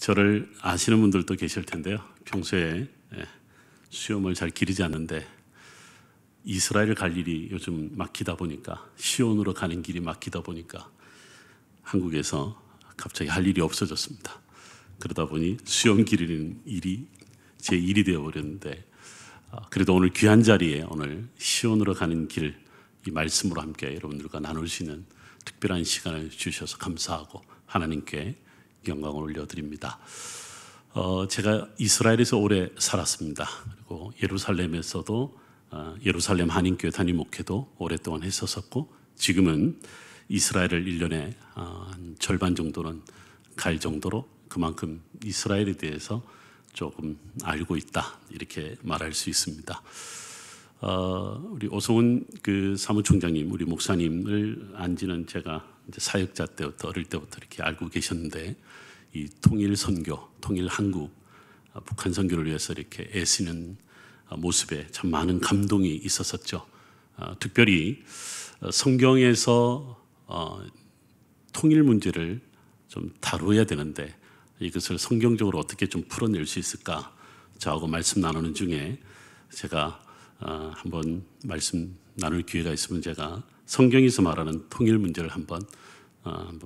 저를 아시는 분들도 계실 텐데요. 평소에 수염을 잘 기르지 않는데 이스라엘 갈 일이 요즘 막히다 보니까, 시온으로 가는 길이 막히다 보니까 한국에서 갑자기 할 일이 없어졌습니다. 그러다 보니 수염 기르는 일이 제 일이 되어버렸는데, 그래도 오늘 귀한 자리에 오늘 시온으로 가는 길, 이 말씀으로 함께 여러분들과 나눌 수 있는 특별한 시간을 주셔서 감사하고 하나님께 영광을 올려드립니다. 제가 이스라엘에서 오래 살았습니다. 그리고 예루살렘에서도 예루살렘 한인교회 담임 목회도 오랫동안 했었었고, 지금은 이스라엘을 1년에 한 절반 정도는 갈 정도로 그만큼 이스라엘에 대해서 조금 알고 있다, 이렇게 말할 수 있습니다. 우리 오성훈 그 사무총장님, 우리 목사님을 안지는 제가 이제 사역자 때부터, 어릴 때부터 이렇게 알고 계셨는데, 이 통일 선교, 통일 한국, 북한 선교를 위해서 이렇게 애쓰는 모습에 참 많은 감동이 있었었죠. 특별히 성경에서 통일 문제를 좀 다루어야 되는데 이것을 성경적으로 어떻게 좀 풀어낼 수 있을까 저하고 말씀 나누는 중에 제가 한번 말씀 나눌 기회가 있으면 제가 성경에서 말하는 통일 문제를 한번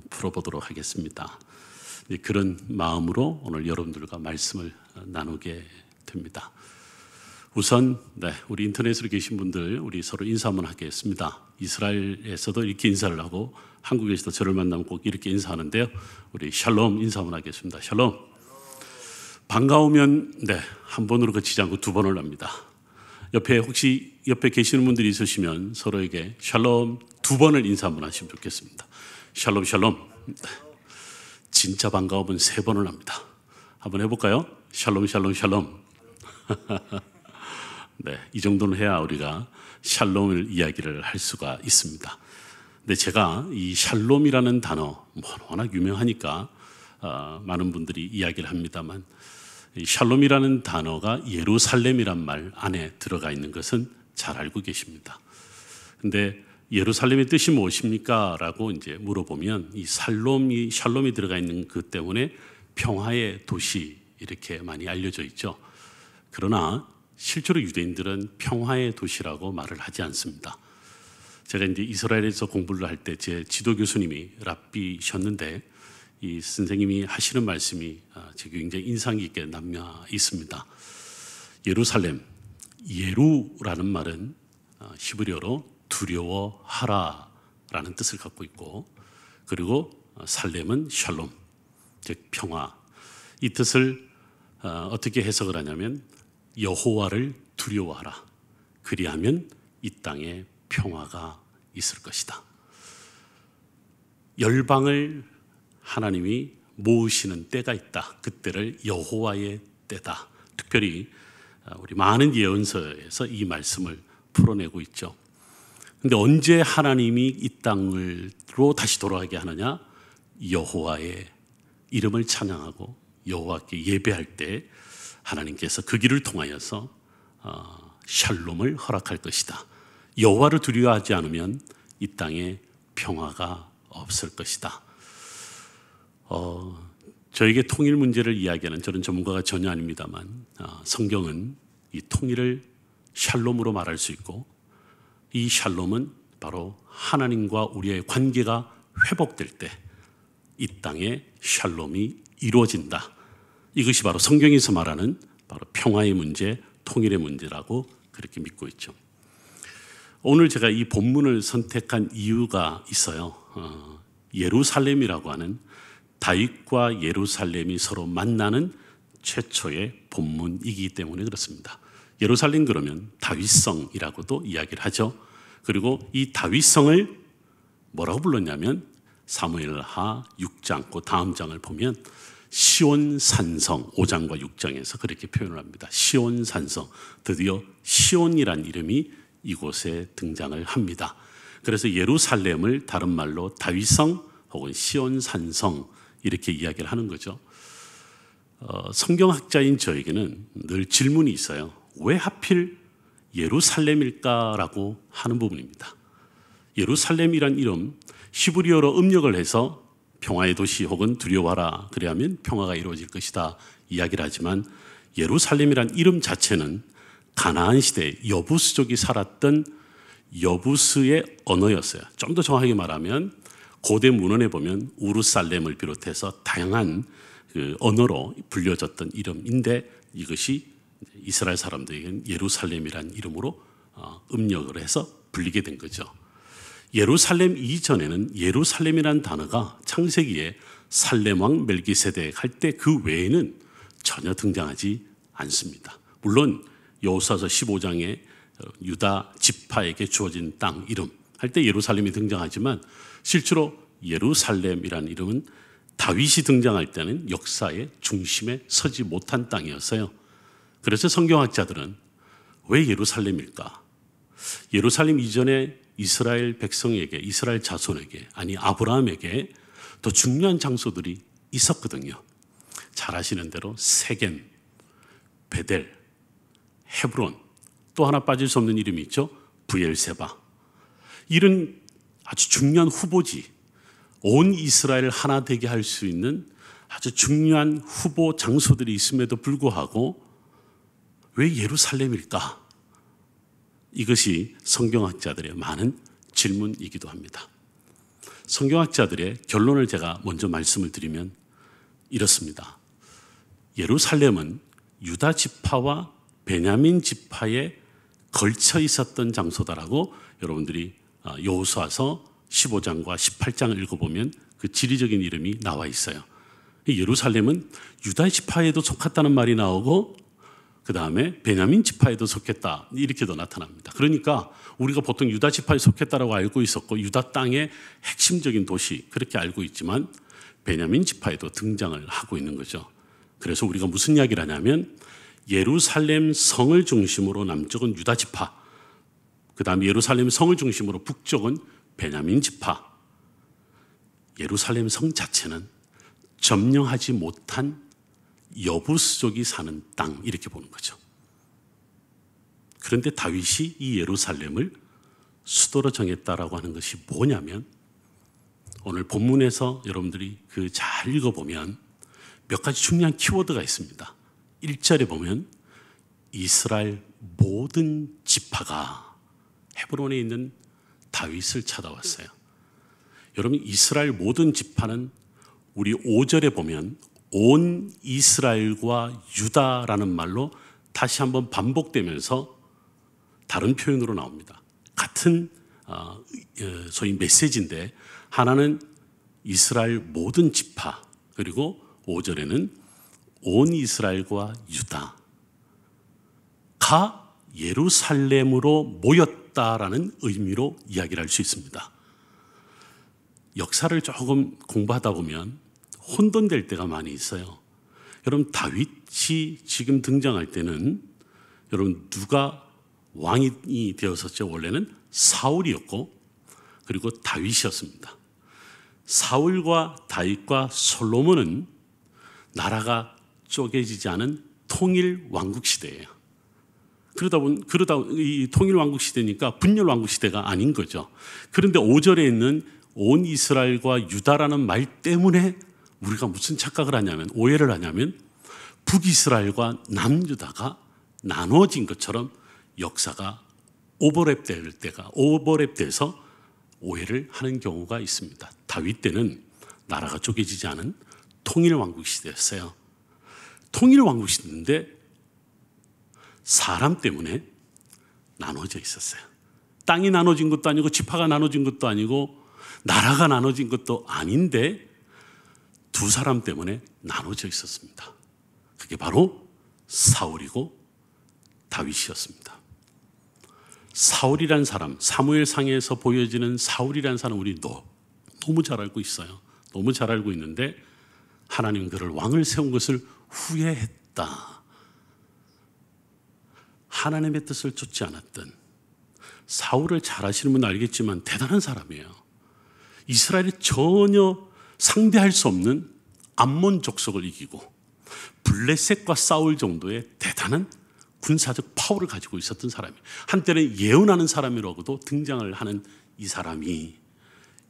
풀어보도록 하겠습니다. 그런 마음으로 오늘 여러분들과 말씀을 나누게 됩니다. 우선 우리 인터넷으로 계신 분들, 우리 서로 인사 한번 하겠습니다. 이스라엘에서도 이렇게 인사를 하고 한국에서도 저를 만나면 꼭 이렇게 인사하는데요. 우리 샬롬 인사 한번 하겠습니다. 샬롬. 반가우면 한 번으로 그치지 않고 두 번을 합니다. 혹시 옆에 계시는 분들이 있으시면 서로에게 샬롬 두 번을 인사 한번 하시면 좋겠습니다. 샬롬 샬롬. 진짜 반가우면 세 번을 합니다. 한번 해볼까요? 샬롬 샬롬 샬롬. 이 정도는 해야 우리가 샬롬을 이야기를 할 수가 있습니다. 근데 제가 이 샬롬이라는 단어 워낙 유명하니까 많은 분들이 이야기를 합니다만, 이 샬롬이라는 단어가 예루살렘이란 말 안에 들어가 있는 것은 잘 알고 계십니다. 근데 예루살렘의 뜻이 무엇입니까? 라고 이제 물어보면 이 샬롬이 들어가 있는 그 때문에 평화의 도시, 이렇게 많이 알려져 있죠. 그러나 실제로 유대인들은 평화의 도시라고 말을 하지 않습니다. 제가 이제 이스라엘에서 공부를 할 때 제 지도 교수님이 랍비셨는데, 이 선생님이 하시는 말씀이 제게 굉장히 인상 깊게 남아 있습니다. 예루살렘, 예루라는 말은 히브리어로 두려워하라라는 뜻을 갖고 있고, 그리고 살렘은 샬롬, 즉 평화. 이 뜻을 어떻게 해석을 하냐면 여호와를 두려워하라. 그리하면 이 땅에 평화가 있을 것이다. 열방을 하나님이 모으시는 때가 있다. 그때를 여호와의 때다. 특별히 우리 많은 예언서에서 이 말씀을 풀어내고 있죠. 근데 언제 하나님이 이 땅으로 다시 돌아가게 하느냐? 여호와의 이름을 찬양하고 여호와께 예배할 때 하나님께서 그 길을 통하여서 샬롬을 허락할 것이다. 여호와를 두려워하지 않으면 이 땅에 평화가 없을 것이다. 저에게 통일 문제를 이야기하는, 저는 전문가가 전혀 아닙니다만, 성경은 이 통일을 샬롬으로 말할 수 있고, 이 샬롬은 바로 하나님과 우리의 관계가 회복될 때 이 땅에 샬롬이 이루어진다. 이것이 바로 성경에서 말하는 바로 평화의 문제, 통일의 문제라고 그렇게 믿고 있죠. 오늘 제가 이 본문을 선택한 이유가 있어요. 예루살렘이라고 하는, 다윗과 예루살렘이 서로 만나는 최초의 본문이기 때문에 그렇습니다. 예루살렘 그러면 다윗성이라고도 이야기를 하죠. 그리고 이 다윗성을 뭐라고 불렀냐면 사무엘하 6장, 그 다음 장을 보면 시온산성, 5장과 6장에서 그렇게 표현을 합니다. 시온산성, 드디어 시온이란 이름이 이곳에 등장을 합니다. 그래서 예루살렘을 다른 말로 다윗성 혹은 시온산성, 이렇게 이야기를 하는 거죠. 성경학자인 저에게는 늘 질문이 있어요. 왜 하필 예루살렘일까라고 하는 부분입니다. 예루살렘이란 이름, 히브리어로 음력을 해서 평화의 도시 혹은 두려워하라 그래야면 평화가 이루어질 것이다 이야기를 하지만 예루살렘이란 이름 자체는 가나안 시대 여부스족이 살았던 여부스의 언어였어요. 좀 더 정확하게 말하면 고대 문헌에 보면 우르살렘을 비롯해서 다양한 그 언어로 불려졌던 이름인데 이것이 이스라엘 사람들에게는 예루살렘이라는 이름으로 음력을 해서 불리게 된 거죠. 예루살렘 이전에는 예루살렘이라는 단어가 창세기에 살렘왕 멜기세덱 할 때 그 외에는 전혀 등장하지 않습니다. 물론 여호수아서 15장에 유다 지파에게 주어진 땅 이름 할 때 예루살렘이 등장하지만 실제로 예루살렘이라는 이름은 다윗이 등장할 때는 역사의 중심에 서지 못한 땅이었어요. 그래서 성경학자들은 왜 예루살렘일까? 예루살렘 이전에 이스라엘 백성에게, 이스라엘 자손에게, 아니 아브라함에게 더 중요한 장소들이 있었거든요. 잘 아시는 대로 세겜, 베델, 헤브론, 또 하나 빠질 수 없는 이름이 있죠. 브엘세바. 이런 아주 중요한 후보지, 온 이스라엘을 하나 되게 할 수 있는 아주 중요한 후보 장소들이 있음에도 불구하고 왜 예루살렘일까? 이것이 성경학자들의 많은 질문이기도 합니다. 성경학자들의 결론을 제가 먼저 말씀을 드리면 이렇습니다. 예루살렘은 유다 지파와 베냐민 지파에 걸쳐 있었던 장소다라고 여러분들이 여호수아서 15장과 18장을 읽어보면 그 지리적인 이름이 나와 있어요. 예루살렘은 유다 지파에도 속했다는 말이 나오고 그 다음에 베냐민 지파에도 속했다 이렇게도 나타납니다. 그러니까 우리가 보통 유다 지파에 속했다라고 알고 있었고 유다 땅의 핵심적인 도시 그렇게 알고 있지만 베냐민 지파에도 등장을 하고 있는 거죠. 그래서 우리가 무슨 이야기를 하냐면 예루살렘 성을 중심으로 남쪽은 유다 지파, 그 다음에 예루살렘 성을 중심으로 북쪽은 베냐민 지파. 예루살렘 성 자체는 점령하지 못한 여부스족이 사는 땅 이렇게 보는 거죠. 그런데 다윗이 이 예루살렘을 수도로 정했다라고 하는 것이 뭐냐면 오늘 본문에서 여러분들이 그 잘 읽어보면 몇 가지 중요한 키워드가 있습니다. 1절에 보면 이스라엘 모든 지파가 헤브론에 있는 다윗을 찾아왔어요. 여러분 이스라엘 모든 지파는 우리 5절에 보면 온 이스라엘과 유다라는 말로 다시 한번 반복되면서 다른 표현으로 나옵니다. 같은 소위 메시지인데 하나는 이스라엘 모든 지파 그리고 5절에는 온 이스라엘과 유다가 예루살렘으로 모였다라는 의미로 이야기를 할 수 있습니다. 역사를 조금 공부하다 보면 혼돈될 때가 많이 있어요. 여러분 다윗이 지금 등장할 때는 여러분 누가 왕이 되었었죠? 원래는 사울이었고 그리고 다윗이었습니다. 사울과 다윗과 솔로몬은 나라가 쪼개지지 않은 통일 왕국 시대예요. 그러다 이 통일 왕국 시대니까 분열 왕국 시대가 아닌 거죠. 그런데 5절에 있는 온 이스라엘과 유다라는 말 때문에 우리가 무슨 착각을 하냐면 오해를 하냐면 북이스라엘과 남유다가 나눠진 것처럼 역사가 오버랩돼서 오해를 하는 경우가 있습니다. 다윗 때는 나라가 쪼개지지 않은 통일 왕국 시대였어요. 통일 왕국 시대인데 사람 때문에 나눠져 있었어요. 땅이 나눠진 것도 아니고 지파가 나눠진 것도 아니고 나라가 나눠진 것도 아닌데 두 사람 때문에 나눠져 있었습니다. 그게 바로 사울이고 다윗이었습니다. 사울이란 사람, 사무엘상에서 보여지는 사울이란 사람 우리 너무 잘 알고 있어요. 너무 잘 알고 있는데 하나님 그를 왕을 세운 것을 후회했다. 하나님의 뜻을 쫓지 않았던 사울을 잘 아시는 분은 알겠지만 대단한 사람이에요. 이스라엘이 전혀 상대할 수 없는 암몬 족속을 이기고 블레셋과 싸울 정도의 대단한 군사적 파워를 가지고 있었던 사람이에요. 한때는 예언하는 사람이라고도 등장을 하는 이 사람이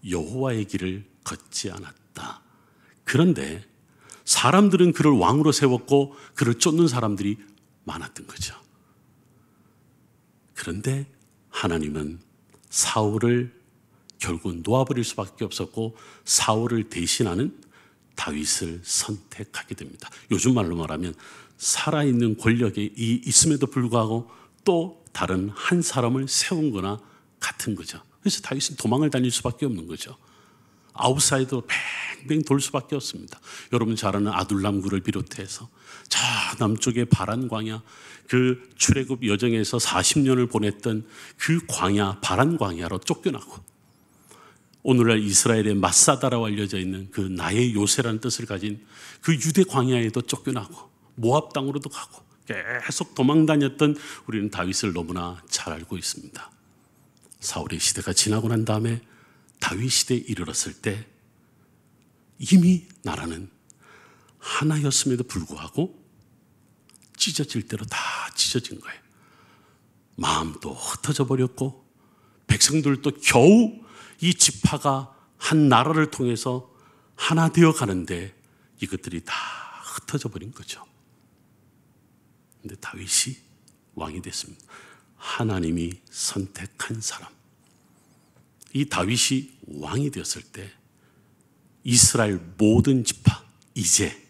여호와의 길을 걷지 않았다. 그런데 사람들은 그를 왕으로 세웠고 그를 쫓는 사람들이 많았던 거죠. 그런데 하나님은 사울을 결국 놓아버릴 수밖에 없었고 사울을 대신하는 다윗을 선택하게 됩니다. 요즘 말로 말하면 살아있는 권력이 있음에도 불구하고 또 다른 한 사람을 세운 거나 같은 거죠. 그래서 다윗은 도망을 다닐 수밖에 없는 거죠. 아웃사이더로 뱅뱅 돌 수밖에 없습니다. 여러분 잘 아는 아둘람굴을 비롯해서 저 남쪽의 바란 광야, 그 출애굽 여정에서 40년을 보냈던 그 광야, 바란 광야로 쫓겨나고 오늘날 이스라엘의 마사다라고 알려져 있는 그 나의 요새라는 뜻을 가진 그 유대 광야에도 쫓겨나고 모압 땅으로도 가고 계속 도망 다녔던 우리는 다윗을 너무나 잘 알고 있습니다. 사울의 시대가 지나고 난 다음에 다윗 시대에 이르렀을 때 이미 나라는 하나였음에도 불구하고 찢어질 대로 다 찢어진 거예요. 마음도 흩어져 버렸고 백성들도 겨우 이 지파가 한 나라를 통해서 하나 되어 가는데 이것들이 다 흩어져 버린 거죠. 근데 다윗이 왕이 됐습니다. 하나님이 선택한 사람. 이 다윗이 왕이 되었을 때 이스라엘 모든 지파, 이제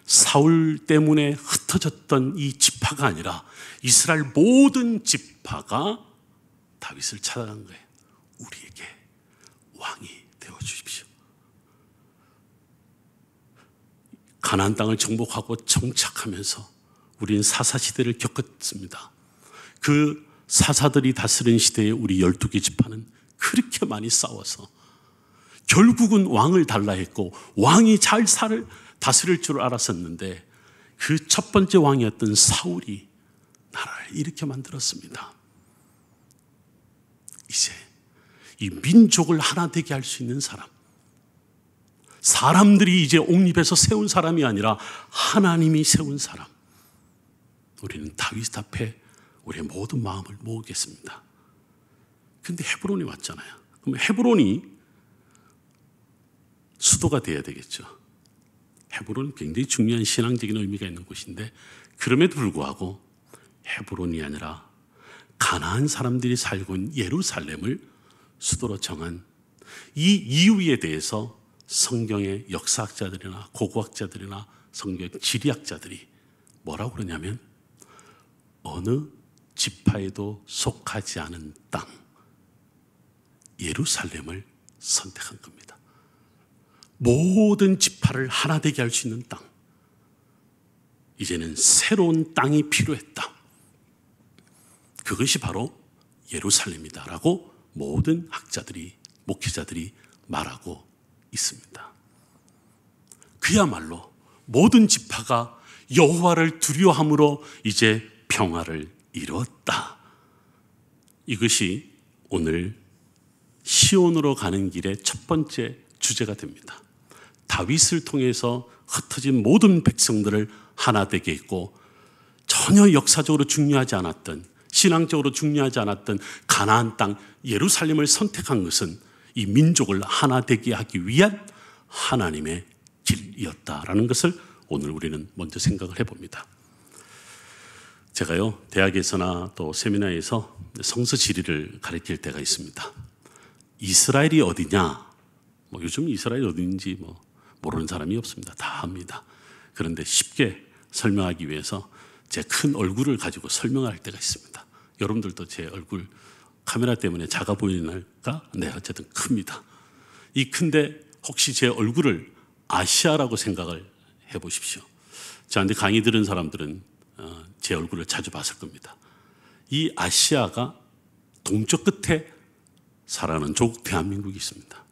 사울 때문에 흩어졌던 이 지파가 아니라 이스라엘 모든 지파가 다윗을 찾아간 거예요. 우리에게 왕이 되어 주십시오. 가나안 땅을 정복하고 정착하면서 우리는 사사시대를 겪었습니다. 그 사사들이 다스린 시대에 우리 12개 지파는 그렇게 많이 싸워서 결국은 왕을 달라 했고 왕이 잘 다스릴 줄 알았었는데 그 첫 번째 왕이었던 사울이 나라를 이렇게 만들었습니다. 이제 이 민족을 하나 되게 할 수 있는 사람, 사람들이 이제 옥립해서 세운 사람이 아니라 하나님이 세운 사람, 우리는 다윗 앞에 우리의 모든 마음을 모으겠습니다. 근데 헤브론이 왔잖아요. 그럼 헤브론이 수도가 돼야 되겠죠. 헤브론은 굉장히 중요한 신앙적인 의미가 있는 곳인데 그럼에도 불구하고 헤브론이 아니라 가나안 사람들이 살고 있는 예루살렘을 수도로 정한 이 이유에 대해서 성경의 역사학자들이나 고고학자들이나 성경 지리학자들이 뭐라고 그러냐면 어느 지파에도 속하지 않은 땅, 예루살렘을 선택한 겁니다. 모든 지파를 하나 되게 할 수 있는 땅. 이제는 새로운 땅이 필요했다. 그것이 바로 예루살렘이다라고 모든 학자들이, 목회자들이 말하고 있습니다. 그야말로 모든 지파가 여호와를 두려워함으로 이제 평화를 이루었다. 이것이 오늘 시온으로 가는 길의 첫 번째 주제가 됩니다. 다윗을 통해서 흩어진 모든 백성들을 하나 되게 했고 전혀 역사적으로 중요하지 않았던, 신앙적으로 중요하지 않았던 가나안 땅 예루살렘을 선택한 것은 이 민족을 하나 되게 하기 위한 하나님의 길이었다라는 것을 오늘 우리는 먼저 생각을 해봅니다. 제가요, 대학에서나 또 세미나에서 성서 지리를 가르칠 때가 있습니다. 이스라엘이 어디냐? 요즘 이스라엘이 어딘지 모르는 사람이 없습니다. 다 압니다. 그런데 쉽게 설명하기 위해서 제 큰 얼굴을 가지고 설명할 때가 있습니다. 여러분들도 제 얼굴 카메라 때문에 작아 보이나까? 네, 어쨌든 큽니다. 이 큰데 혹시 제 얼굴을 아시아라고 생각을 해보십시오. 저한테 강의 들은 사람들은 제 얼굴을 자주 봤을 겁니다. 이 아시아가 동쪽 끝에 살아가는 조국 대한민국이 있습니다.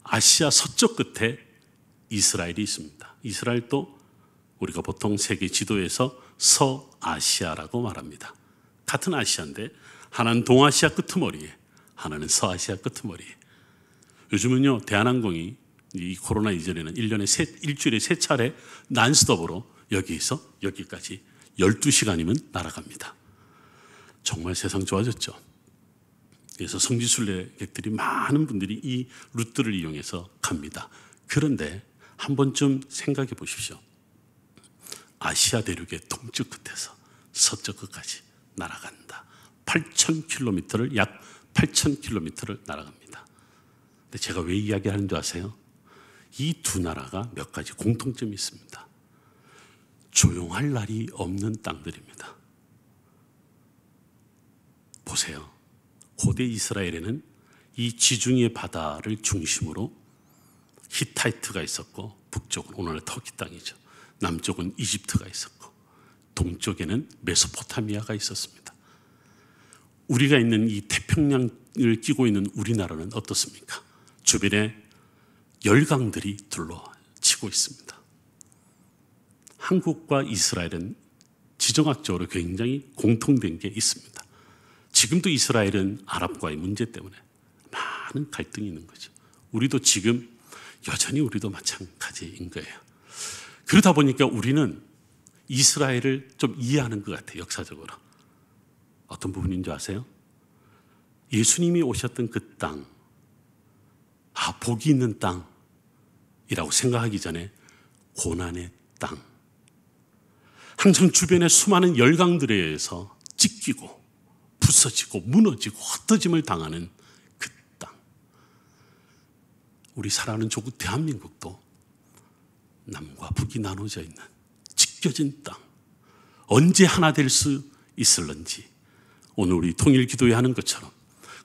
아시아 서쪽 끝에 이스라엘이 있습니다. 이스라엘도 우리가 보통 세계 지도에서 서아시아라고 말합니다. 같은 아시아인데 하나는 동아시아 끄트머리에, 하나는 서아시아 끄트머리에. 요즘은요, 대한항공이 이 코로나 이전에는 일주일에 3차례 난스톱으로 여기에서 여기까지 12시간이면 날아갑니다. 정말 세상 좋아졌죠. 그래서 성지순례객들이 많은 분들이 이 루트를 이용해서 갑니다. 그런데 한 번쯤 생각해 보십시오. 아시아 대륙의 동쪽 끝에서 서쪽 끝까지 날아간다. 8,000km를 약 8,000km를 날아갑니다. 근데 제가 왜 이야기하는 줄 아세요? 이 두 나라가 몇 가지 공통점이 있습니다. 조용할 날이 없는 땅들입니다. 보세요. 고대 이스라엘에는 이 지중해 바다를 중심으로 히타이트가 있었고, 북쪽은 오늘날 터키 땅이죠. 남쪽은 이집트가 있었고, 동쪽에는 메소포타미아가 있었습니다. 우리가 있는 이 태평양을 끼고 있는 우리나라는 어떻습니까? 주변에 열강들이 둘러치고 있습니다. 한국과 이스라엘은 지정학적으로 굉장히 공통된 게 있습니다. 지금도 이스라엘은 아랍과의 문제 때문에 많은 갈등이 있는 거죠. 우리도 지금 여전히 우리도 마찬가지인 거예요. 그러다 보니까 우리는 이스라엘을 좀 이해하는 것 같아요. 역사적으로. 어떤 부분인 줄 아세요? 예수님이 오셨던 그 땅, 복이 있는 땅이라고 생각하기 전에 고난의 땅, 항상 주변의 수많은 열강들에 의해서 찢기고 부서지고 무너지고 흩어짐을 당하는 그 땅. 우리 살아가는 조국 대한민국도 남과 북이 나눠져 있는 찢겨진 땅, 언제 하나 될 수 있을런지 오늘 우리 통일 기도회 하는 것처럼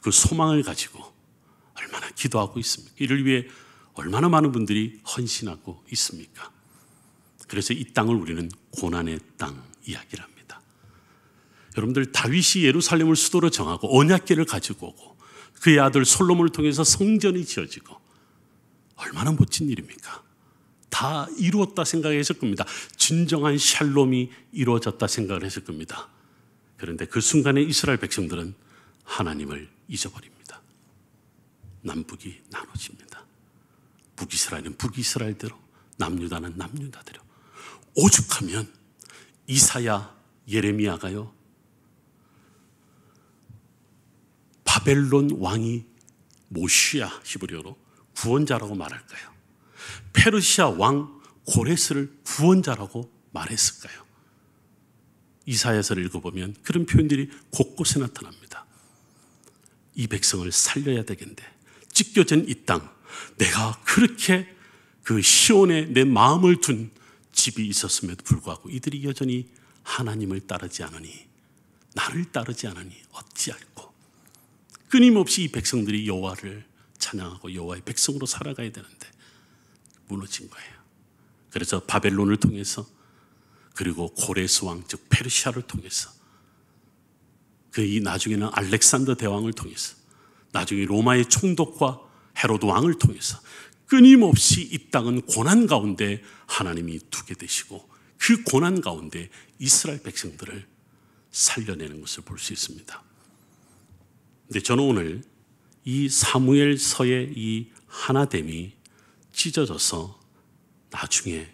그 소망을 가지고 얼마나 기도하고 있습니까? 이를 위해 얼마나 많은 분들이 헌신하고 있습니까? 그래서 이 땅을 우리는 고난의 땅 이야기를 합니다. 여러분들, 다윗이 예루살렘을 수도로 정하고 언약궤를 가지고 오고 그의 아들 솔로몬을 통해서 성전이 지어지고 얼마나 멋진 일입니까? 다 이루었다 생각했을 겁니다. 진정한 샬롬이 이루어졌다 생각을 했을 겁니다. 그런데 그 순간에 이스라엘 백성들은 하나님을 잊어버립니다. 남북이 나눠집니다. 북이스라엘은 북이스라엘대로, 남유다는 남유다대로. 오죽하면 이사야, 예레미야가요, 바벨론 왕이 모시아 히브리어로 구원자라고 말할까요? 페르시아 왕 고레스를 구원자라고 말했을까요? 이사야서를 읽어보면 그런 표현들이 곳곳에 나타납니다. 이 백성을 살려야 되겠는데, 찢겨진 이 땅, 내가 그렇게 그 시온에 내 마음을 둔 집이 있었음에도 불구하고 이들이 여전히 하나님을 따르지 않으니, 나를 따르지 않으니 어찌할꼬. 끊임없이 이 백성들이 여호와를 찬양하고 여호와의 백성으로 살아가야 되는데 무너진 거예요. 그래서 바벨론을 통해서, 그리고 고레스 왕 즉 페르시아를 통해서, 그 이 나중에는 알렉산더 대왕을 통해서, 나중에 로마의 총독과 헤로드 왕을 통해서 끊임없이 이 땅은 고난 가운데 하나님이 두게 되시고, 그 고난 가운데 이스라엘 백성들을 살려내는 것을 볼 수 있습니다. 근데 저는 오늘 이 사무엘서의 이 하나됨이 찢어져서 나중에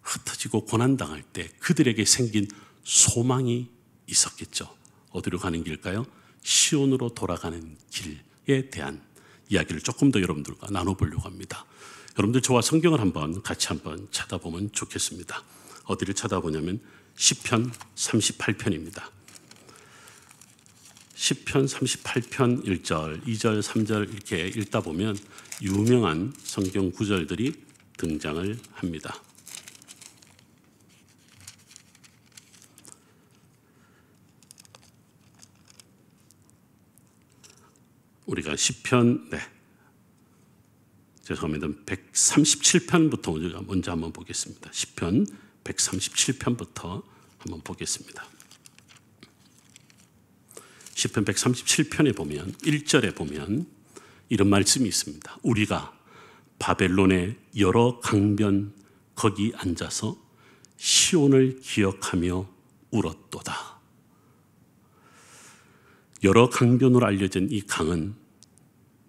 흩어지고 고난당할 때 그들에게 생긴 소망이 있었겠죠. 어디로 가는 길일까요? 시온으로 돌아가는 길에 대한 이야기를 조금 더 여러분들과 나눠보려고 합니다. 여러분들 저와 성경을 같이 한번 찾아보면 좋겠습니다. 어디를 찾아보냐면 시편 38편입니다. 시편 38편 1절, 2절, 3절 이렇게 읽다 보면 유명한 성경 구절들이 등장을 합니다. 우리가 시편, 죄송합니다. 137편부터 먼저 한번 보겠습니다. 시편 137편부터 한번 보겠습니다. 시편 137편에 보면 1절에 보면 이런 말씀이 있습니다. 우리가 바벨론의 여러 강변 거기 앉아서 시온을 기억하며 울었도다. 여러 강변으로 알려진 이 강은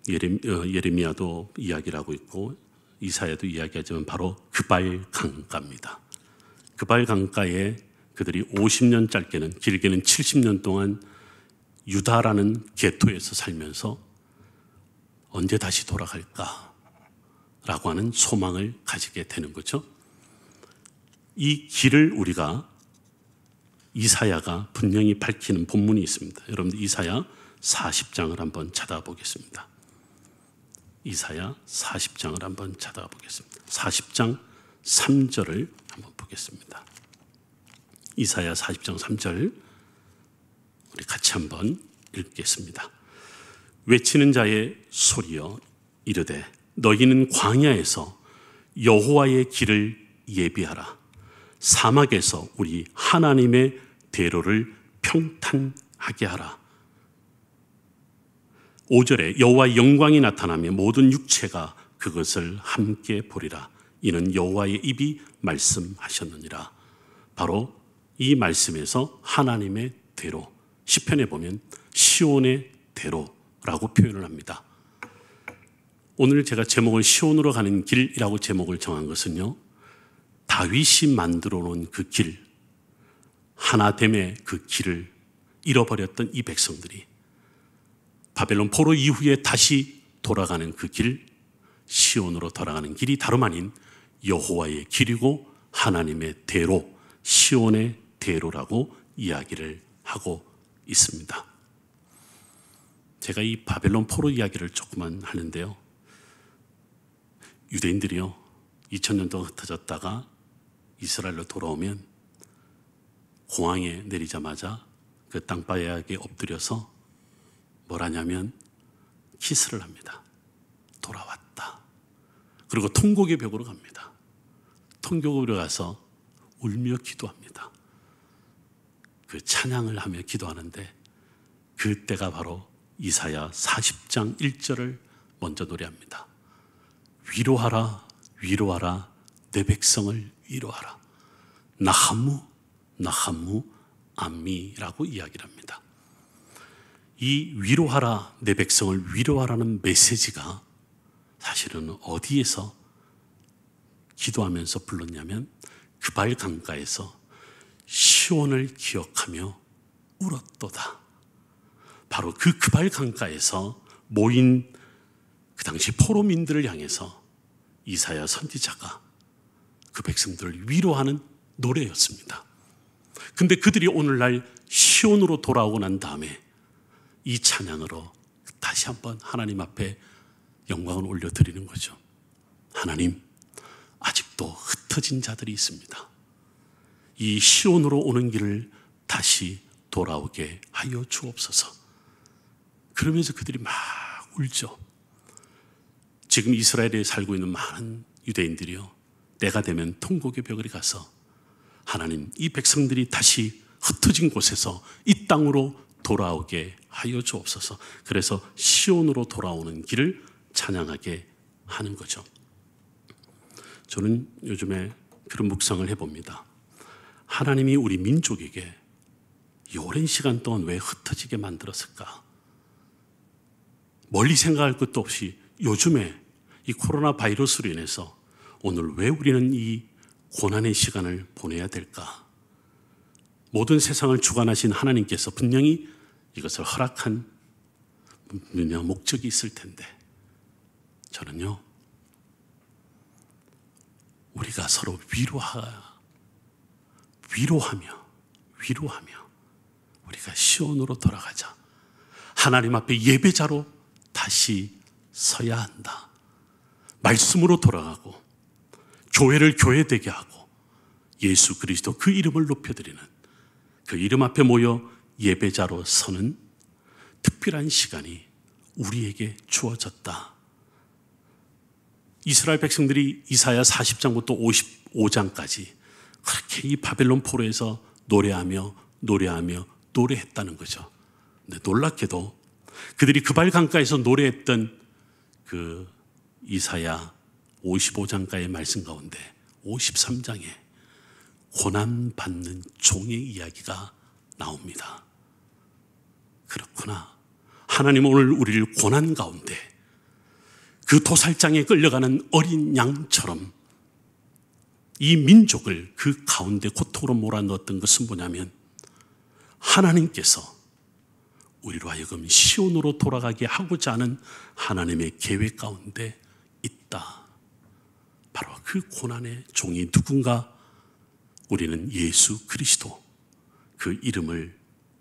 예레미야도 이야기를 하고 있고 이사야도 이야기하지만 바로 그발 강가입니다. 그발 강가에 그들이 50년 짧게는 길게는 70년 동안 유다라는 개토에서 살면서 언제 다시 돌아갈까 라고 하는 소망을 가지게 되는 거죠. 이 길을 우리가 이사야가 분명히 밝히는 본문이 있습니다. 여러분들 이사야 40장을 한번 찾아보겠습니다. 이사야 40장을 한번 찾아보겠습니다. 40장 3절을 한번 보겠습니다. 이사야 40장 3절 우리 같이 한번 읽겠습니다. 외치는 자의 소리여 이르되 너희는 광야에서 여호와의 길을 예비하라. 사막에서 우리 하나님의 대로를 평탄하게 하라. 5절에 여호와의 영광이 나타나며 모든 육체가 그것을 함께 보리라. 이는 여호와의 입이 말씀하셨느니라. 바로 이 말씀에서 하나님의 대로, 시편에 보면 시온의 대로라고 표현을 합니다. 오늘 제가 제목을 시온으로 가는 길이라고 제목을 정한 것은요, 다윗이 만들어 놓은 그 길, 하나됨의 그 길을 잃어버렸던 이 백성들이 바벨론 포로 이후에 다시 돌아가는 그 길, 시온으로 돌아가는 길이 다름 아닌 여호와의 길이고 하나님의 대로, 시온의 대로라고 이야기를 하고 있습니다. 제가 이 바벨론 포로 이야기를 조금만 하는데요, 유대인들이요 2000년 동안 흩어졌다가 이스라엘로 돌아오면 공항에 내리자마자 그 땅바닥에 엎드려서 뭘 하냐면 키스를 합니다. 돌아왔다. 그리고 통곡의 벽으로 갑니다. 통곡으로 가서 울며 기도합니다. 그 찬양을 하며 기도하는데 그때가 바로 이사야 40장 1절을 먼저 노래합니다. 위로하라, 위로하라, 내 백성을 위로하라. 나하무, 나하무, 암미라고 이야기를 합니다. 이 위로하라, 내 백성을 위로하라는 메시지가 사실은 어디에서 기도하면서 불렀냐면 그발 강가에서 시온을 기억하며 울었도다. 바로 그 그발 강가에서 모인 그 당시 포로민들을 향해서 이사야 선지자가 그 백성들을 위로하는 노래였습니다. 근데 그들이 오늘날 시온으로 돌아오고 난 다음에 이 찬양으로 다시 한번 하나님 앞에 영광을 올려드리는 거죠. 하나님, 아직도 흩어진 자들이 있습니다. 이 시온으로 오는 길을 다시 돌아오게 하여 주옵소서. 그러면서 그들이 막 울죠. 지금 이스라엘에 살고 있는 많은 유대인들이요, 때가 되면 통곡의 벽을 가서 하나님, 이 백성들이 다시 흩어진 곳에서 이 땅으로 돌아오게 하여 주옵소서. 그래서 시온으로 돌아오는 길을 찬양하게 하는 거죠. 저는 요즘에 그런 묵상을 해봅니다. 하나님이 우리 민족에게 이 오랜 시간 동안 왜 흩어지게 만들었을까? 멀리 생각할 것도 없이 요즘에 이 코로나 바이러스로 인해서 오늘 왜 우리는 이 고난의 시간을 보내야 될까? 모든 세상을 주관하신 하나님께서 분명히 이것을 허락한 분명 목적이 있을 텐데, 저는요, 우리가 서로 위로하며 우리가 시온으로 돌아가자. 하나님 앞에 예배자로 다시 서야 한다. 말씀으로 돌아가고 교회를 교회되게 하고 예수 그리스도 그 이름을 높여드리는 그 이름 앞에 모여 예배자로 서는 특별한 시간이 우리에게 주어졌다. 이스라엘 백성들이 이사야 40장부터 55장까지 그렇게 이 바벨론 포로에서 노래했다는 거죠. 근데 놀랍게도 그들이 그발 강가에서 노래했던 그 이사야 55장가의 말씀 가운데 53장에 고난받는 종의 이야기가 나옵니다. 그렇구나. 하나님 오늘 우리를 고난 가운데 그 도살장에 끌려가는 어린 양처럼 이 민족을 그 가운데 고통으로 몰아넣었던 것은 뭐냐면 하나님께서 우리로 하여금 시온으로 돌아가게 하고자 하는 하나님의 계획 가운데 있다. 바로 그 고난의 종이 누군가? 우리는 예수 그리스도, 그 이름을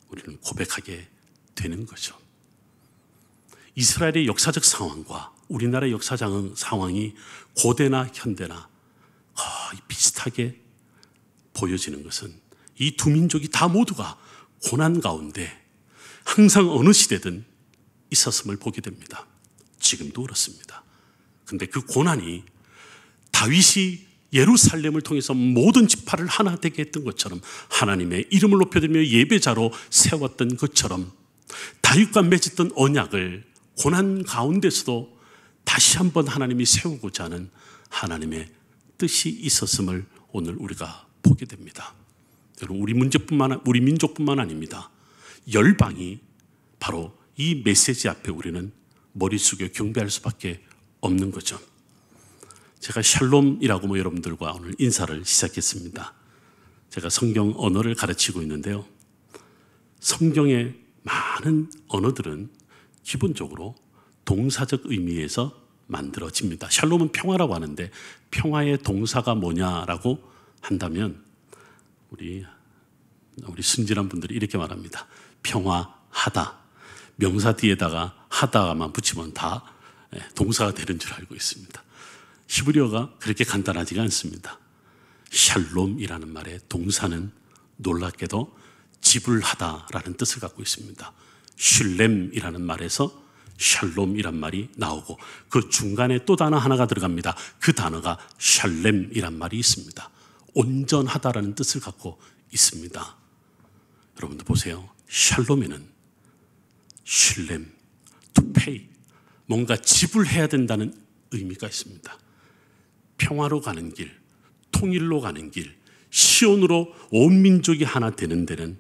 우리는 고백하게 되는 거죠. 이스라엘의 역사적 상황과 우리나라의 역사적 상황이 고대나 현대나 거의 비슷하게 보여지는 것은 이 두 민족이 다 모두가 고난 가운데 항상 어느 시대든 있었음을 보게 됩니다. 지금도 그렇습니다. 그런데 그 고난이 다윗이 예루살렘을 통해서 모든 지파를 하나 되게 했던 것처럼, 하나님의 이름을 높여드리며 예배자로 세웠던 것처럼, 다윗과 맺었던 언약을 고난 가운데서도 다시 한번 하나님이 세우고자 하는 하나님의 뜻이 있었음을 오늘 우리가 보게 됩니다. 여러분, 우리 민족뿐만 아닙니다. 열방이 바로 이 메시지 앞에 우리는 머리 숙여 경배할 수밖에 없는 거죠. 제가 샬롬이라고 여러분들과 오늘 인사를 시작했습니다. 제가 성경 언어를 가르치고 있는데요. 성경의 많은 언어들은 기본적으로 동사적 의미에서 만들어집니다. 샬롬은 평화라고 하는데, 평화의 동사가 뭐냐라고 한다면 우리 순진한 분들이 이렇게 말합니다. 평화하다. 명사 뒤에다가 하다만 붙이면 다 동사가 되는 줄 알고 있습니다. 히브리어가 그렇게 간단하지가 않습니다. 샬롬이라는 말의 동사는 놀랍게도 지불하다라는 뜻을 갖고 있습니다. 슐렘이라는 말에서 샬롬이란 말이 나오고 그 중간에 또 단어 하나가 들어갑니다. 그 단어가 샬렘이란 말이 있습니다. 온전하다라는 뜻을 갖고 있습니다. 여러분들 보세요. 샬롬에는 슐렘, to pay, 뭔가 지불해야 된다는 의미가 있습니다. 평화로 가는 길, 통일로 가는 길, 시온으로 온 민족이 하나 되는 데는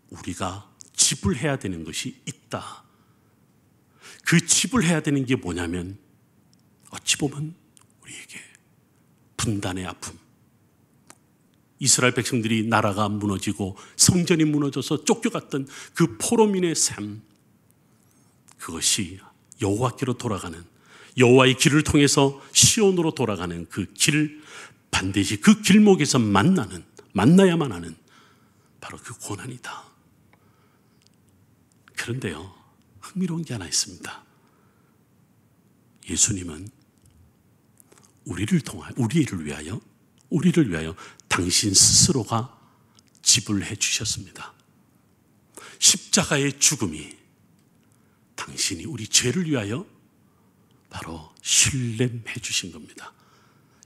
우리가 지불해야 되는 것이 있다. 그 지불해야 되는 게 뭐냐면 어찌 보면 우리에게 분단의 아픔, 이스라엘 백성들이 나라가 무너지고 성전이 무너져서 쫓겨갔던 그 포로민의 삶, 그것이 여호와께로 돌아가는, 여호와의 길을 통해서 시온으로 돌아가는 그 길, 반드시 그 길목에서 만나야만 하는 바로 그 고난이다. 그런데요, 흥미로운 게 하나 있습니다. 예수님은 우리를 위하여 당신 스스로가 지불해 주셨습니다. 십자가의 죽음이 당신이 우리 죄를 위하여 바로 슐렘해 주신 겁니다.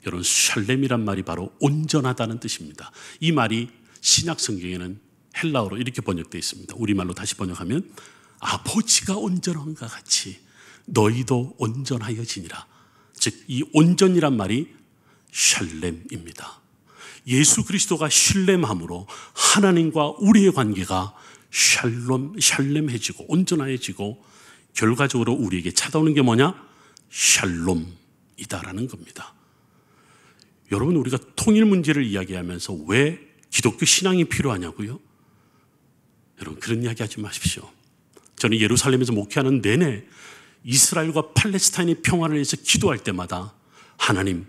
여러분, 샬렘이란 말이 바로 온전하다는 뜻입니다. 이 말이 신약 성경에는 헬라어로 이렇게 번역되어 있습니다. 우리말로 다시 번역하면 아버지가 온전한가 같이 너희도 온전하여지니라. 즉, 이 온전이란 말이 샬렘입니다. 예수 그리스도가 슐렘함으로 하나님과 우리의 관계가 샬렘해지고 온전해지고 결과적으로 우리에게 찾아오는 게 뭐냐? 샬롬이다라는 겁니다. 여러분, 우리가 통일 문제를 이야기하면서 왜 기독교 신앙이 필요하냐고요? 여러분, 그런 이야기 하지 마십시오. 저는 예루살렘에서 목회하는 내내 이스라엘과 팔레스타인의 평화를 위해서 기도할 때마다 하나님,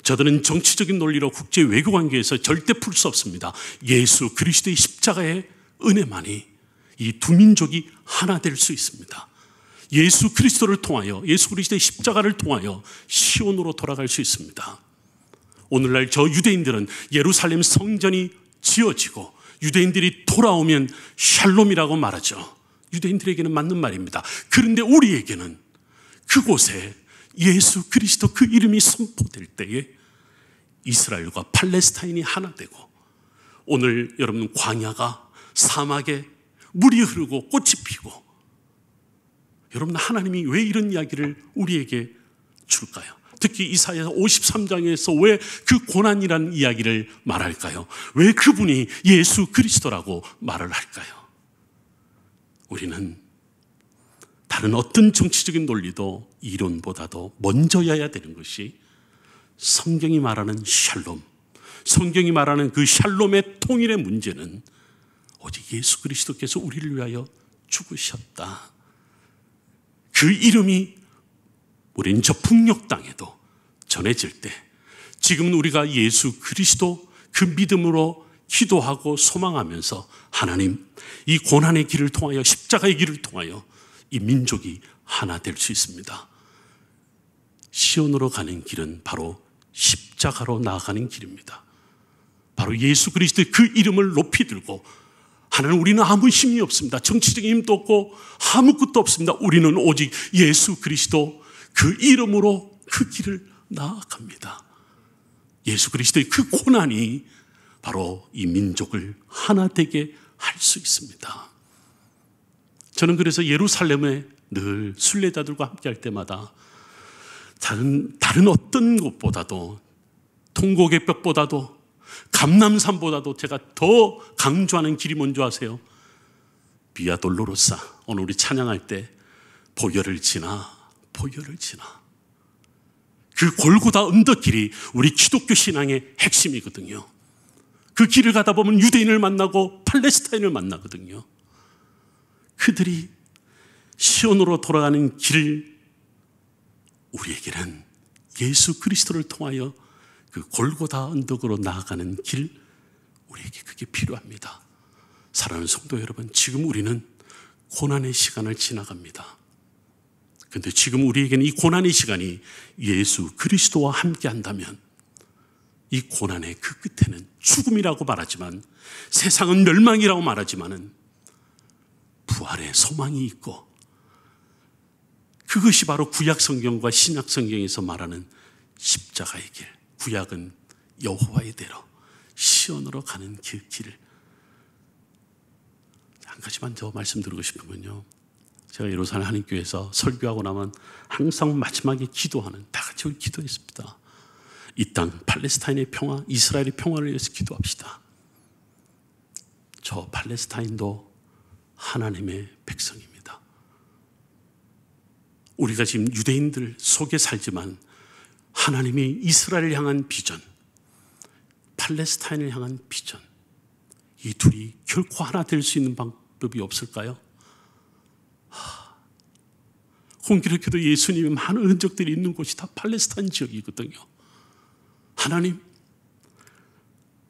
저들은 정치적인 논리로 국제 외교 관계에서 절대 풀 수 없습니다. 예수 그리스도의 십자가의 은혜만이 이 두 민족이 하나 될 수 있습니다. 예수 그리스도를 통하여, 예수 그리스도의 십자가를 통하여 시온으로 돌아갈 수 있습니다. 오늘날 저 유대인들은 예루살렘 성전이 지어지고 유대인들이 돌아오면 샬롬이라고 말하죠. 유대인들에게는 맞는 말입니다. 그런데 우리에게는 그곳에 예수 그리스도 그 이름이 선포될 때에 이스라엘과 팔레스타인이 하나 되고, 오늘 여러분 광야가 사막에 물이 흐르고 꽃이 피고, 여러분 하나님이 왜 이런 이야기를 우리에게 줄까요? 특히 이사야 53장에서 왜 그 고난이라는 이야기를 말할까요? 왜 그분이 예수 그리스도라고 말을 할까요? 우리는 다른 어떤 정치적인 논리도 이론보다도 먼저여야 되는 것이 성경이 말하는 샬롬, 성경이 말하는 그 샬롬의 통일의 문제는 오직 예수 그리스도께서 우리를 위하여 죽으셨다. 그 이름이 우린 저 북녘 땅에도 전해질 때 지금은 우리가 예수 그리스도 그 믿음으로 기도하고 소망하면서 하나님, 이 고난의 길을 통하여, 십자가의 길을 통하여 이 민족이 하나 될 수 있습니다. 시온으로 가는 길은 바로 십자가로 나아가는 길입니다. 바로 예수 그리스도의 그 이름을 높이 들고, 하나님, 우리는 아무 힘이 없습니다. 정치적인 힘도 없고 아무것도 없습니다. 우리는 오직 예수 그리스도 그 이름으로 그 길을 나아갑니다. 예수 그리스도의 그 고난이 바로 이 민족을 하나 되게 할 수 있습니다. 저는 그래서 예루살렘에 늘 순례자들과 함께 할 때마다 다른 어떤 곳보다도, 통곡의 벽보다도, 감람산보다도 제가 더 강조하는 길이 뭔지 아세요? 비아 돌로로사. 오늘 우리 찬양할 때 보혈을 지나 그 골고다 언덕길이 우리 기독교 신앙의 핵심이거든요. 그 길을 가다 보면 유대인을 만나고 팔레스타인을 만나거든요. 그들이 시온으로 돌아가는 길, 우리에게는 예수 그리스도를 통하여 그 골고다 언덕으로 나아가는 길, 우리에게 그게 필요합니다. 사랑하는 성도 여러분, 지금 우리는 고난의 시간을 지나갑니다. 그런데 지금 우리에게는 이 고난의 시간이 예수 그리스도와 함께 한다면, 이 고난의 그 끝에는 죽음이라고 말하지만, 세상은 멸망이라고 말하지만은 부활의 소망이 있고, 그것이 바로 구약 성경과 신약 성경에서 말하는 십자가의 길, 구약은 여호와의 대로 시온으로 가는 그 길을. 한 가지만 더 말씀드리고 싶은 건요, 제가 예루살렘 한인교회에서 설교하고 나면 항상 마지막에 기도하는, 다 같이 우리 기도했습니다. 이 땅 팔레스타인의 평화, 이스라엘의 평화를 위해서 기도합시다. 저 팔레스타인도 하나님의 백성입니다. 우리가 지금 유대인들 속에 살지만 하나님이 이스라엘을 향한 비전, 팔레스타인을 향한 비전, 이 둘이 결코 하나 될 수 있는 방법이 없을까요? 공교롭게도 예수님의 많은 흔적들이 있는 곳이 다 팔레스타인 지역이거든요. 하나님,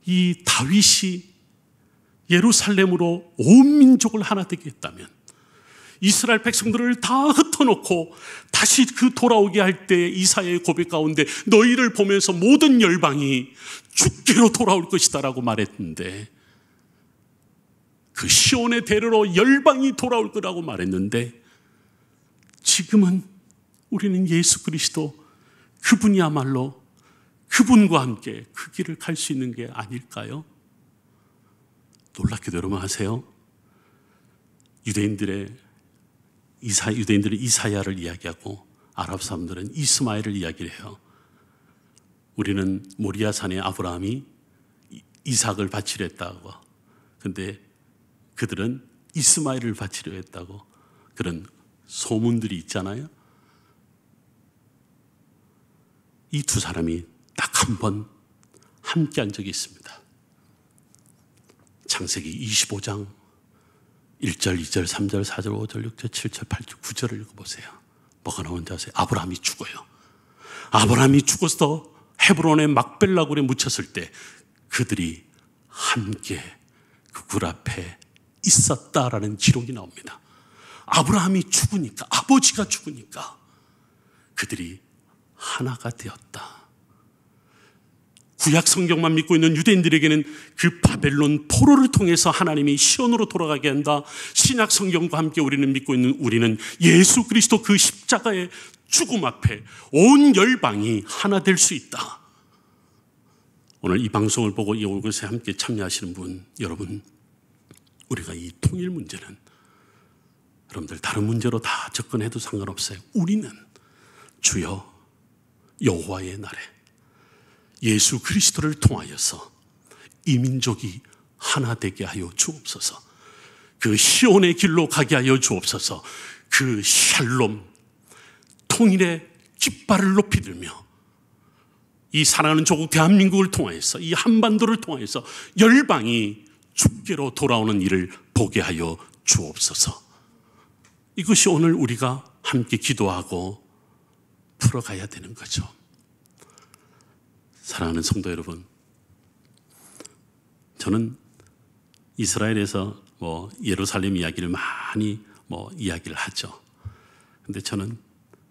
이 다윗이 예루살렘으로 온 민족을 하나 되게 했다면, 이스라엘 백성들을 다 흩어놓고 다시 그 돌아오게 할 때 이사야의 고백 가운데 너희를 보면서 모든 열방이 주께로 돌아올 것이다 라고 말했는데, 그 시온의 대로로 열방이 돌아올 거라고 말했는데, 지금은 우리는 예수 그리스도 그분이야말로 그분과 함께 그 길을 갈 수 있는 게 아닐까요? 놀랍게도 여러분 아세요? 유대인들이 이사야를 이야기하고 아랍 사람들은 이스마엘을 이야기를 해요. 우리는 모리아산에 아브라함이 이삭을 바치려 했다고, 근데 그들은 이스마엘을 바치려 했다고, 그런 소문들이 있잖아요. 이 두 사람이 딱 한 번 함께 한 적이 있습니다. 창세기 25장 1절, 2절, 3절, 4절, 5절, 6절, 7절, 8절, 9절을 읽어보세요. 뭐가 나오는지 아세요? 아브라함이 죽어요. 아브라함이 죽어서 헤브론의 막벨라 굴에 묻혔을 때 그들이 함께 그 굴 앞에 있었다라는 기록이 나옵니다. 아브라함이 죽으니까, 아버지가 죽으니까 그들이 하나가 되었다. 구약 성경만 믿고 있는 유대인들에게는 그 바벨론 포로를 통해서 하나님이 시온으로 돌아가게 한다. 신약 성경과 함께 우리는 믿고 있는, 우리는 예수 그리스도 그 십자가의 죽음 앞에 온 열방이 하나 될 수 있다. 오늘 이 방송을 보고 이곳에 함께 참여하시는 분, 여러분, 우리가 이 통일 문제는, 여러분들 다른 문제로 다 접근해도 상관없어요. 우리는 주여 여호와의 날에 예수 그리스도를 통하여서 이 민족이 하나 되게 하여 주옵소서. 그 시온의 길로 가게 하여 주옵소서. 그 샬롬, 통일의 깃발을 높이 들며 이 사랑하는 조국 대한민국을 통하여서, 이 한반도를 통하여서 열방이 주께로 돌아오는 일을 보게 하여 주옵소서. 이것이 오늘 우리가 함께 기도하고 풀어가야 되는 거죠. 사랑하는 성도 여러분, 저는 이스라엘에서 예루살렘 이야기를 많이 이야기를 하죠. 근데 저는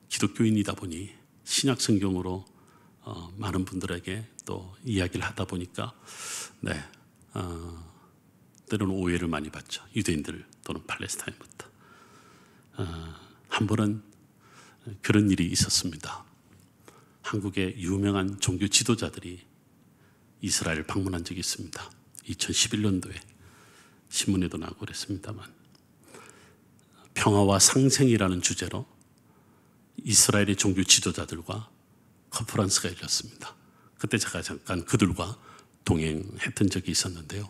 기독교인이다 보니 신약 성경으로 많은 분들에게 또 이야기를 하다 보니까 때로는 오해를 많이 받죠. 유대인들 또는 팔레스타인부터. 한 번은 그런 일이 있었습니다. 한국의 유명한 종교 지도자들이 이스라엘을 방문한 적이 있습니다. 2011년도에 신문에도 나오고 그랬습니다만, 평화와 상생이라는 주제로 이스라엘의 종교 지도자들과 컨퍼런스가 열렸습니다. 그때 제가 잠깐 그들과 동행했던 적이 있었는데요.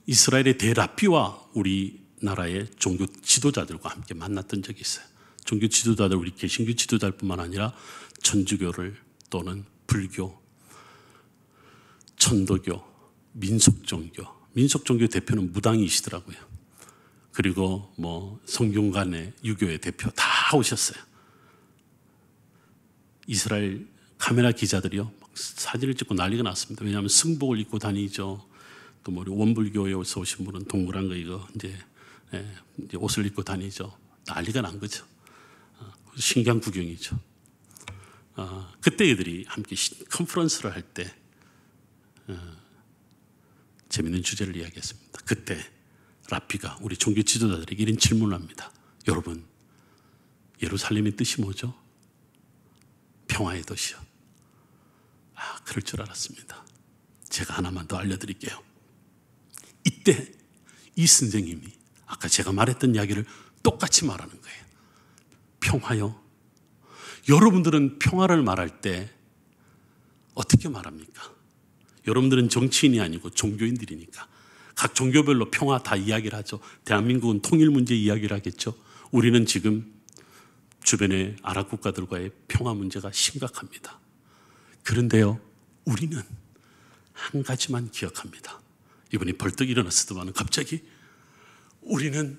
이스라엘의 대라피와 우리나라의 종교 지도자들과 함께 만났던 적이 있어요. 종교 지도자들, 우리 개신교 지도자들뿐만 아니라 천주교를 또는 불교, 천도교, 민속종교 대표는 무당이시더라고요. 그리고 성균관의 유교의 대표 다 오셨어요. 이스라엘 카메라 기자들이요, 사진을 찍고 난리가 났습니다. 왜냐하면 승복을 입고 다니죠. 또 우리 원불교에서 오신 분은 동그란 거 이거 이제 옷을 입고 다니죠. 난리가 난 거죠. 신기한 구경이죠. 그때 애들이 함께 컨퍼런스를 할 때 재밌는 주제를 이야기했습니다. 그때 라피가 우리 종교 지도자들에게 이런 질문을 합니다. 여러분, 예루살렘의 뜻이 뭐죠? 평화의 도시요. 그럴 줄 알았습니다. 제가 하나만 더 알려드릴게요. 이때 이 선생님이 아까 제가 말했던 이야기를 똑같이 말하는 거예요. 평화요? 여러분들은 평화를 말할 때 어떻게 말합니까? 여러분들은 정치인이 아니고 종교인들이니까 각 종교별로 평화 다 이야기를 하죠. 대한민국은 통일 문제 이야기를 하겠죠. 우리는 지금 주변의 아랍 국가들과의 평화 문제가 심각합니다. 그런데요, 우리는 한 가지만 기억합니다. 이분이 벌떡 일어났으더만 갑자기 우리는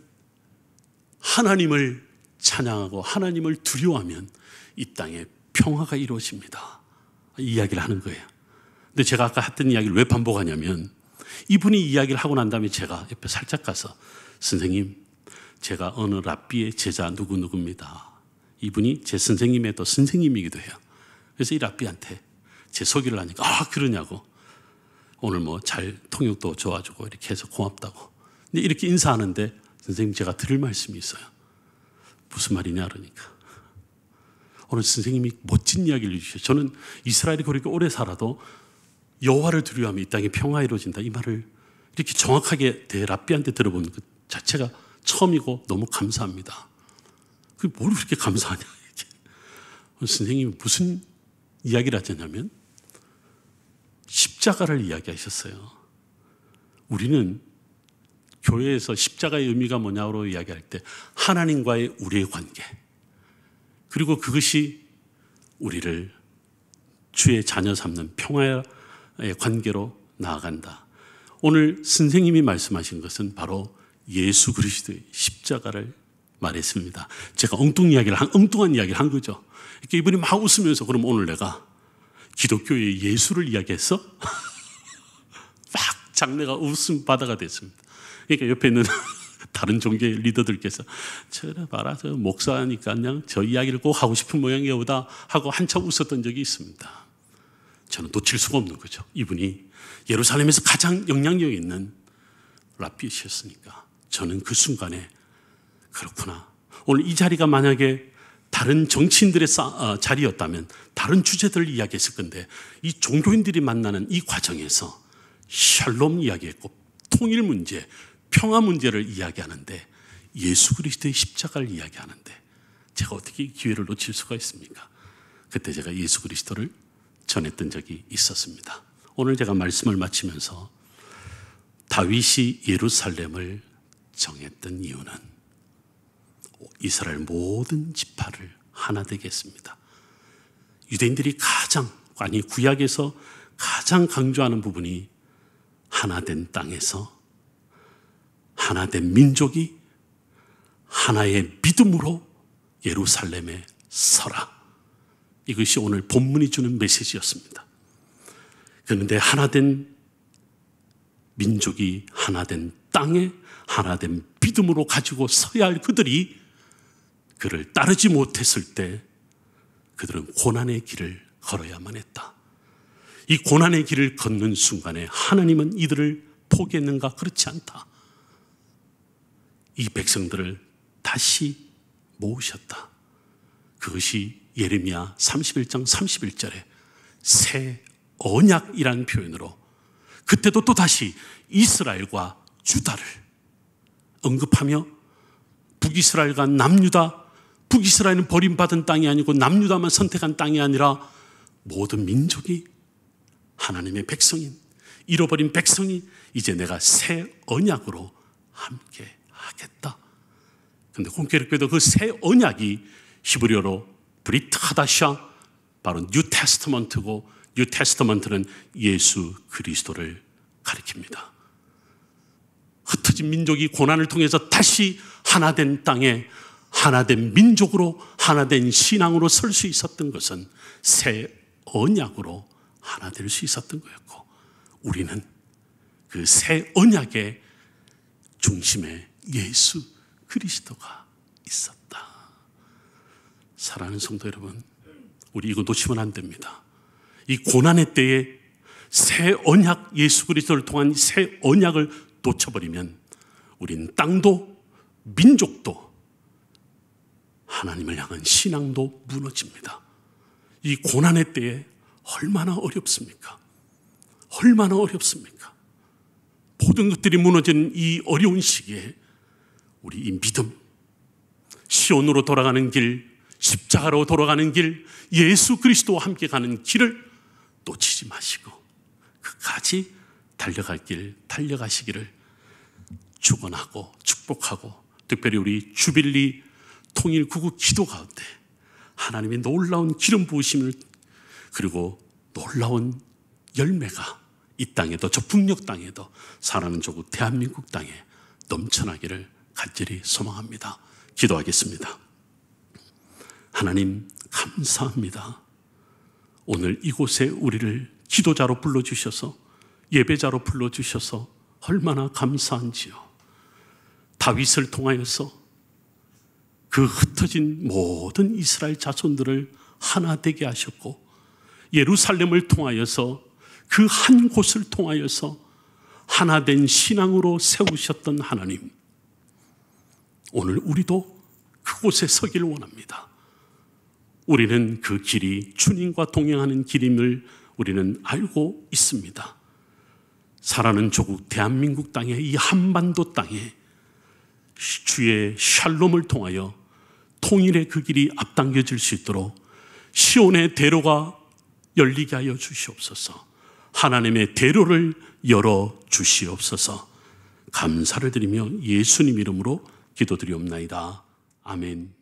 하나님을 찬양하고 하나님을 두려워하면 이 땅에 평화가 이루어집니다. 이 이야기를 하는 거예요. 근데 제가 아까 했던 이야기를 왜 반복하냐면, 이분이 이야기를 하고 난 다음에 제가 옆에 살짝 가서, 선생님, 제가 어느 랍비의 제자 누구누구입니다. 이분이 제 선생님의 또 선생님이기도 해요. 그래서 이 랍비한테 제 소개를 하니까 그러냐고, 오늘 잘 통역도 좋아주고 이렇게 해서 고맙다고. 근데 이렇게 인사하는데, 선생님 제가 드릴 말씀이 있어요. 무슨 말이냐 그러니까, 오늘 선생님이 멋진 이야기를 해주셔요. 저는 이스라엘에 그렇게 오래 살아도 여호와를 두려워하면 이 땅에 평화 이루어진다, 이 말을 이렇게 정확하게 랍비한테 들어본 것 자체가 처음이고 너무 감사합니다. 뭘 그렇게 감사하냐. 선생님이 무슨 이야기를 하셨냐면 십자가를 이야기하셨어요. 우리는 교회에서 십자가의 의미가 뭐냐고 이야기할 때 하나님과의 우리의 관계, 그리고 그것이 우리를 주의 자녀 삼는 평화의 관계로 나아간다. 오늘 선생님이 말씀하신 것은 바로 예수 그리스도의 십자가를 말했습니다. 제가 엉뚱한 이야기를 한 거죠. 이렇게 이분이 막 웃으면서, 그럼 오늘 내가 기독교의 예수를 이야기해서 막 장래가 웃음 바다가 됐습니다. 그러니까 옆에 있는 다른 종교의 리더들께서 저래 봐라, 저 목사니까 그냥 저 이야기를 꼭 하고 싶은 모양이야 보다 하고 한참 웃었던 적이 있습니다. 저는 놓칠 수가 없는 거죠. 이분이 예루살렘에서 가장 영향력 있는 랍비셨으니까 저는 그 순간에 그렇구나, 오늘 이 자리가 만약에 다른 정치인들의 자리였다면 다른 주제들을 이야기했을 건데, 이 종교인들이 만나는 이 과정에서 샬롬 이야기했고 통일 문제, 평화 문제를 이야기하는데, 예수 그리스도의 십자가를 이야기하는데 제가 어떻게 기회를 놓칠 수가 있습니까? 그때 제가 예수 그리스도를 전했던 적이 있었습니다. 오늘 제가 말씀을 마치면서 다윗이 예루살렘을 정했던 이유는 이스라엘 모든 지파를 하나 되게 했습니다. 유대인들이 구약에서 가장 강조하는 부분이 하나된 땅에서 하나된 민족이 하나의 믿음으로 예루살렘에 서라. 이것이 오늘 본문이 주는 메시지였습니다. 그런데 하나된 민족이 하나된 땅에 하나된 믿음으로 가지고 서야 할 그들이 그를 따르지 못했을 때 그들은 고난의 길을 걸어야만 했다. 이 고난의 길을 걷는 순간에 하나님은 이들을 포기했는가? 그렇지 않다. 이 백성들을 다시 모으셨다. 그것이 예레미야 31장 31절에 새 언약이라는 표현으로 그때도 또다시 이스라엘과 유다를 언급하며 북이스라엘과 남유다, 북이스라엘은 버림받은 땅이 아니고 남유다만 선택한 땅이 아니라 모든 민족이 하나님의 백성인 잃어버린 백성이 이제 내가 새 언약으로 함께 하겠다. 그런데 공교롭게도 그 새 언약이 히브리어로 브리트 하다샤, 바로 뉴 테스터먼트고 뉴 테스터먼트는 예수 그리스도를 가리킵니다. 흩어진 민족이 고난을 통해서 다시 하나된 땅에 하나된 민족으로 하나된 신앙으로 설 수 있었던 것은 새 언약으로 하나 될 수 있었던 거였고, 우리는 그 새 언약의 중심에 예수 그리스도가 있었다. 사랑하는 성도 여러분, 우리 이거 놓치면 안 됩니다. 이 고난의 때에 새 언약, 예수 그리스도를 통한 새 언약을 놓쳐버리면 우린 땅도 민족도 하나님을 향한 신앙도 무너집니다. 이 고난의 때에 얼마나 어렵습니까? 얼마나 어렵습니까? 모든 것들이 무너지는 이 어려운 시기에 우리 이 믿음, 시온으로 돌아가는 길, 십자가로 돌아가는 길, 예수 그리스도와 함께 가는 길을 놓치지 마시고 끝까지 달려갈 길 달려가시기를 축원하고 축복하고, 특별히 우리 주빌리 통일구국 기도 가운데 하나님의 놀라운 기름 부으심을 그리고 놀라운 열매가 이 땅에도 저 북녘 땅에도 사랑하는 조국 대한민국 땅에 넘쳐나기를 간절히 소망합니다. 기도하겠습니다. 하나님 감사합니다. 오늘 이곳에 우리를 기도자로 불러주셔서 예배자로 불러주셔서 얼마나 감사한지요. 다윗을 통하여서 그 흩어진 모든 이스라엘 자손들을 하나 되게 하셨고, 예루살렘을 통하여서 그 한 곳을 통하여서 하나 된 신앙으로 세우셨던 하나님, 오늘 우리도 그곳에 서기를 원합니다. 우리는 그 길이 주님과 동행하는 길임을 우리는 알고 있습니다. 사랑하는 조국 대한민국 땅에, 이 한반도 땅에 주의 샬롬을 통하여 통일의 그 길이 앞당겨질 수 있도록 시온의 대로가 열리게 하여 주시옵소서. 하나님의 대로를 열어 주시옵소서. 감사를 드리며 예수님 이름으로 기도드리옵나이다. 아멘.